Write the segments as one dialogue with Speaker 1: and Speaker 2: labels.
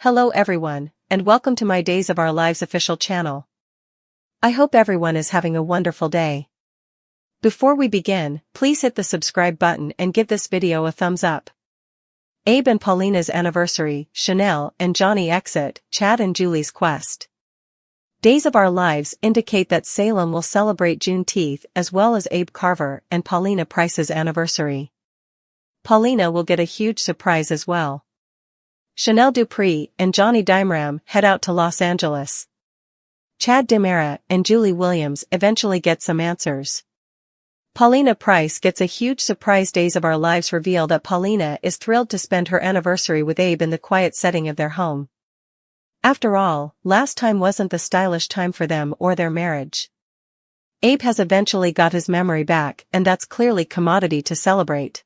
Speaker 1: Hello everyone, and welcome to my Days of Our Lives official channel. I hope everyone is having a wonderful day. Before we begin, please hit the subscribe button and give this video a thumbs up. Abe and Paulina's anniversary, Chanel and Johnny exit, Chad and Julie's quest. Days of Our Lives indicate that Salem will celebrate Juneteenth as well as Abe Carver and Paulina Price's anniversary. Paulina will get a huge surprise as well. Chanel Dupree and Johnny Dimram head out to Los Angeles. Chad DiMera and Julie Williams eventually get some answers. Paulina Price gets a huge surprise. Days of Our Lives reveal that Paulina is thrilled to spend her anniversary with Abe in the quiet setting of their home. After all, last time wasn't the stylish time for them or their marriage. Abe has eventually got his memory back, and that's clearly commodity to celebrate.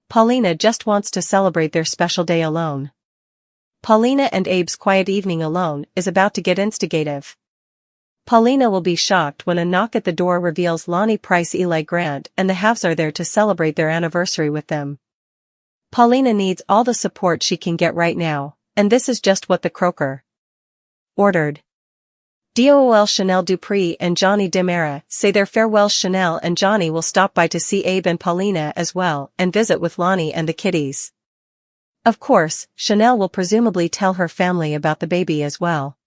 Speaker 1: Paulina just wants to celebrate their special day alone. Paulina and Abe's quiet evening alone is about to get instigative. Paulina will be shocked when a knock at the door reveals Lonnie Price, Eli Grant, and the Halves are there to celebrate their anniversary with them. Paulina needs all the support she can get right now, and this is just what the croaker ordered. DOL Chanel Dupree and Johnny DiMera say their farewells. Chanel and Johnny will stop by to see Abe and Paulina as well and visit with Lonnie and the kiddies. Of course, Chanel will presumably tell her family about the baby as well.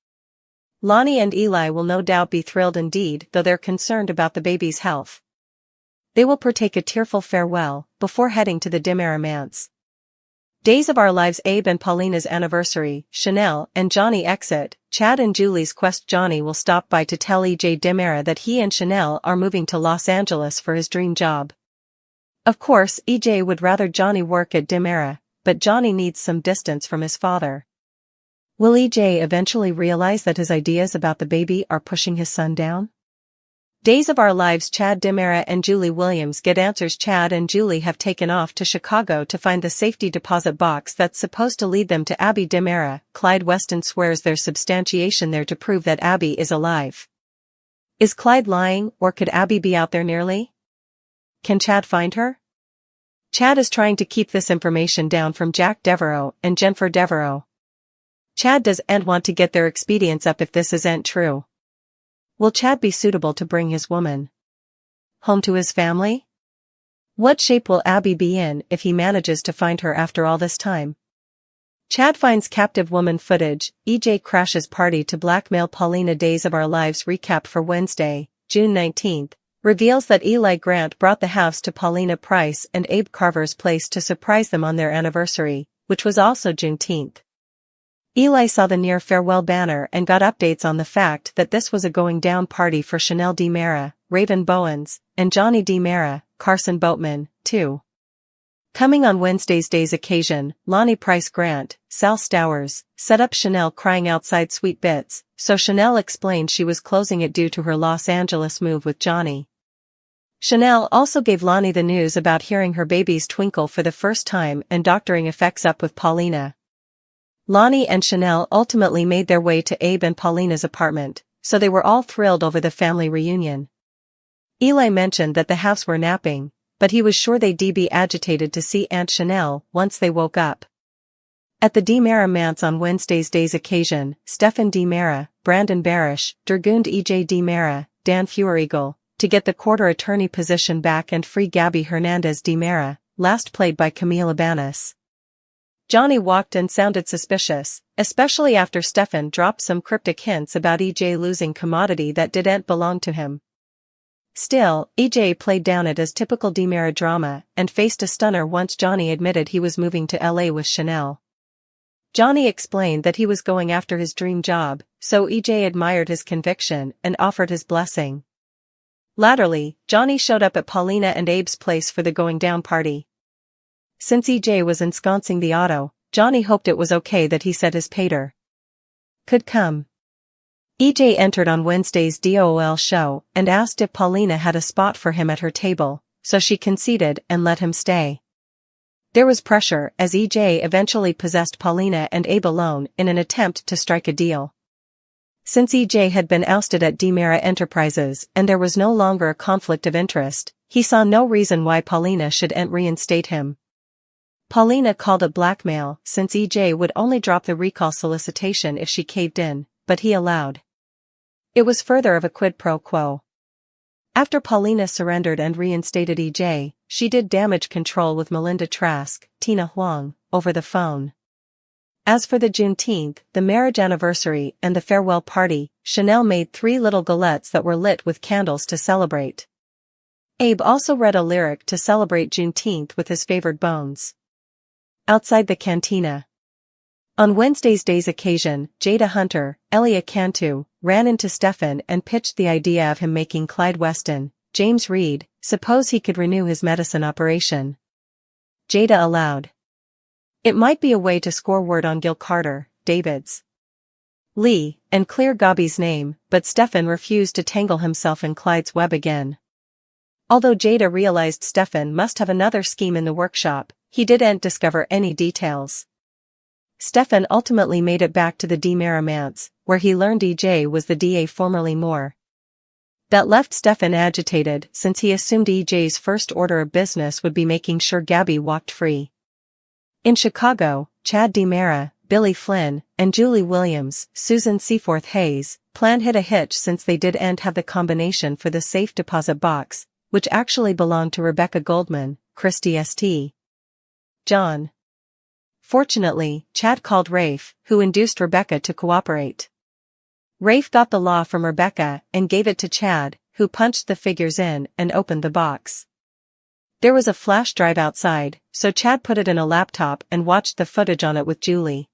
Speaker 1: Lonnie and Eli will no doubt be thrilled indeed, though they're concerned about the baby's health. They will partake a tearful farewell before heading to the DiMera manse. Days of Our Lives. Abe and Paulina's anniversary, Chanel and Johnny exit, Chad and Julie's quest. Johnny will stop by to tell EJ DiMera that he and Chanel are moving to Los Angeles for his dream job. Of course, EJ would rather Johnny work at DiMera, but Johnny needs some distance from his father. Will EJ eventually realize that his ideas about the baby are pushing his son down? Days of Our Lives. Chad DiMera and Julie Williams get answers. Chad and Julie have taken off to Chicago to find the safety deposit box that's supposed to lead them to Abby DiMera. Clyde Weston swears there's substantiation there to prove that Abby is alive. Is Clyde lying, or could Abby be out there nearly? Can Chad find her? Chad is trying to keep this information down from Jack Devereaux and Jennifer Devereaux. Chad doesn't want to get their expedients up if this isn't true. Will Chad be suitable to bring his woman home to his family? What shape will Abby be in if he manages to find her after all this time? Chad finds captive woman footage. EJ crashes party to blackmail Paulina. Days of Our Lives recap for Wednesday, June 19th, reveals that Eli Grant brought the Halves to Paulina Price and Abe Carver's place to surprise them on their anniversary, which was also Juneteenth. Eli saw the near farewell banner and got updates on the fact that this was a going down party for Chanel DiMera, Raven Bowens, and Johnny DiMera, Carson Boatman, too. Coming on Wednesday's day's occasion, Lonnie Price Grant, Sal Stowers, set up Chanel crying outside Sweet Bits, so Chanel explained she was closing it due to her Los Angeles move with Johnny. Chanel also gave Lonnie the news about hearing her baby's twinkle for the first time and doctoring effects up with Paulina. Lonnie and Chanel ultimately made their way to Abe and Paulina's apartment, so they were all thrilled over the family reunion. Eli mentioned that the Halves were napping, but he was sure they'd be agitated to see Aunt Chanel once they woke up. At the DiMera manse on Wednesday's day's occasion, Stephen DiMera, Brandon Barish, dragooned EJ DiMera, Dan Feuereagle, to get the quarter attorney position back and free Gabby Hernandez DiMera, last played by Camille Ibanez. Johnny walked and sounded suspicious, especially after Stephen dropped some cryptic hints about EJ losing commodity that didn't belong to him. Still, EJ played down it as typical DiMera drama and faced a stunner once Johnny admitted he was moving to LA with Chanel. Johnny explained that he was going after his dream job, so EJ admired his conviction and offered his blessing. Latterly, Johnny showed up at Paulina and Abe's place for the going down party. Since EJ was ensconcing the auto, Johnny hoped it was okay that he said his pater could come. EJ entered on Wednesday's DOL show and asked if Paulina had a spot for him at her table, so she conceded and let him stay. There was pressure as EJ eventually possessed Paulina and Abe alone in an attempt to strike a deal. Since EJ had been ousted at DiMera Enterprises and there was no longer a conflict of interest, he saw no reason why Paulina should reinstate him. Paulina called it blackmail since EJ would only drop the recall solicitation if she caved in, but he allowed. It was further of a quid pro quo. After Paulina surrendered and reinstated EJ, she did damage control with Melinda Trask, Tina Huang, over the phone. As for the Juneteenth, the marriage anniversary and the farewell party, Chanel made 3 little galettes that were lit with candles to celebrate. Abe also read a lyric to celebrate Juneteenth with his favored bones. Outside the cantina. On Wednesday's day's occasion, Jada Hunter, Elia Cantu, ran into Stefan and pitched the idea of him making Clyde Weston, James Reed, suppose he could renew his medicine operation. Jada allowed. It might be a way to score word on Gil Carter, David's Lee, and clear Gabi's name, but Stefan refused to tangle himself in Clyde's web again. Although Jada realized Stefan must have another scheme in the workshop, he didn't discover any details. Stefan ultimately made it back to the DiMera manse, where he learned EJ was the DA formerly Moore. That left Stefan agitated since he assumed EJ's first order of business would be making sure Gabi walked free. In Chicago, Chad DiMera, Billy Flynn, and Julie Williams, Susan Seaforth Hayes, plan hit a hitch since they didn't have the combination for the safe deposit box, which actually belonged to Rebecca Goldman, Christy St. John. Fortunately, Chad called Rafe, who induced Rebecca to cooperate. Rafe got the law from Rebecca and gave it to Chad, who punched the figures in and opened the box. There was a flash drive outside, so Chad put it in a laptop and watched the footage on it with Julie.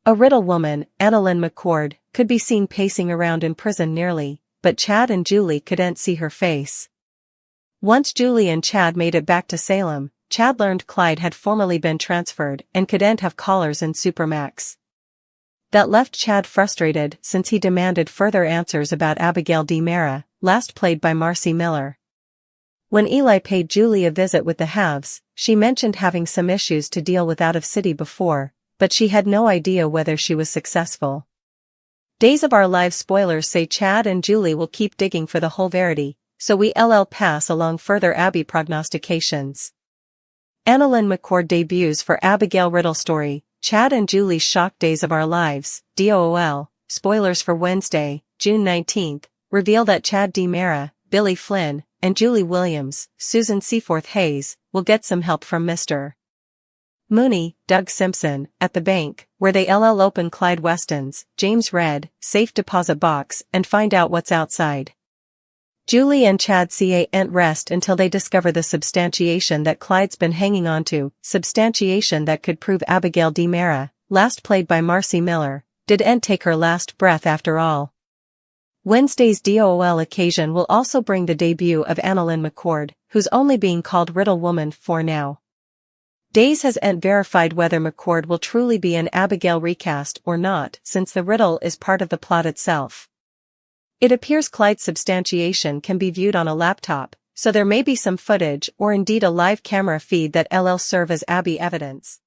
Speaker 1: A Riddle woman, Annalyn McCord, could be seen pacing around in prison nearly, but Chad and Julie couldn't see her face. Once Julie and Chad made it back to Salem, Chad learned Clyde had formerly been transferred and couldn't have callers in Supermax. That left Chad frustrated since he demanded further answers about Abigail DiMera, last played by Marcy Miller. When Eli paid Julie a visit with the Haves, she mentioned having some issues to deal with out of city before, but she had no idea whether she was successful. Days of Our Lives spoilers say Chad and Julie will keep digging for the whole verity, so we pass along further Abby prognostications. Annalyn McCord debuts for Abigail Riddle story, Chad and Julie's Shock Days of Our Lives, DOOL, spoilers for Wednesday, June 19th, reveal that Chad DiMera, Billy Flynn, and Julie Williams, Susan Seaforth Hayes, will get some help from Mr. Mooney, Doug Simpson, at the bank, where they open Clyde Weston's, James Reed, safe deposit box and find out what's outside. Julie and Chad can't rest until they discover the substantiation that Clyde's been hanging on to, substantiation that could prove Abigail DiMera, last played by Marcy Miller, didn't take her last breath after all. Wednesday's DOOL occasion will also bring the debut of Annalyn McCord, who's only being called Riddle Woman for now. Days hasn't verified whether McCord will truly be an Abigail recast or not since the riddle is part of the plot itself. It appears Clyde's substantiation can be viewed on a laptop, so there may be some footage or indeed a live camera feed that'll serve as Abby evidence.